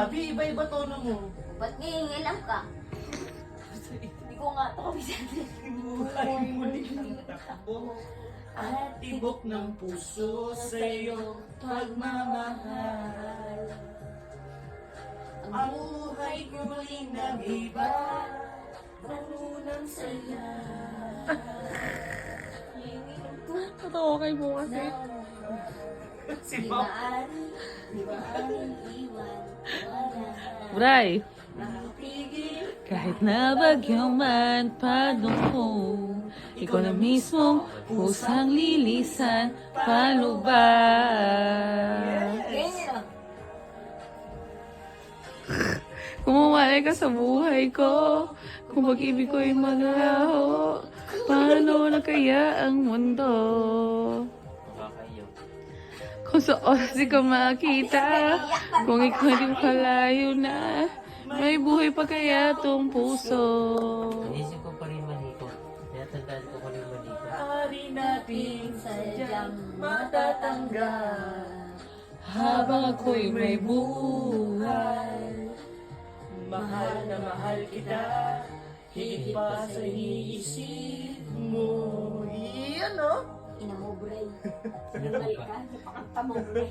Abi, iba-iba tono mo. Ba't ngingilam ka? Hindi ko nga ito kabisado. Buhay muli ang takbo at tibok ng puso sa'yo pagmamahal. Ang buhay ko muling nag-iba, marunang saya. Totoo kay mo kasi. Si Bob. Di ba aring iwan? Wala. Bray, Nakapigil. kahit na bagyong man padungko, ikaw na mismong pusang lilisan palubay. Ganyan. Kung mawalay ka sa buhay ko, kung pag-ibig ko'y maglaho, paano na kaya ang mundo? Kung sa oras di ka makita, kung ikaw di kalayo na, may buhay pa kaya tong puso. Inisip ko pa rin maniko. Kaya tandaan ko pa rin maniko. Ari natin sadyang matatanggal. Habang ako'y may buhay, Mahal na mahal kita, higit pa sa iniisip mo. Iyan, no? Ina mo, Bray. Bray ka, napakanta mo, Bray.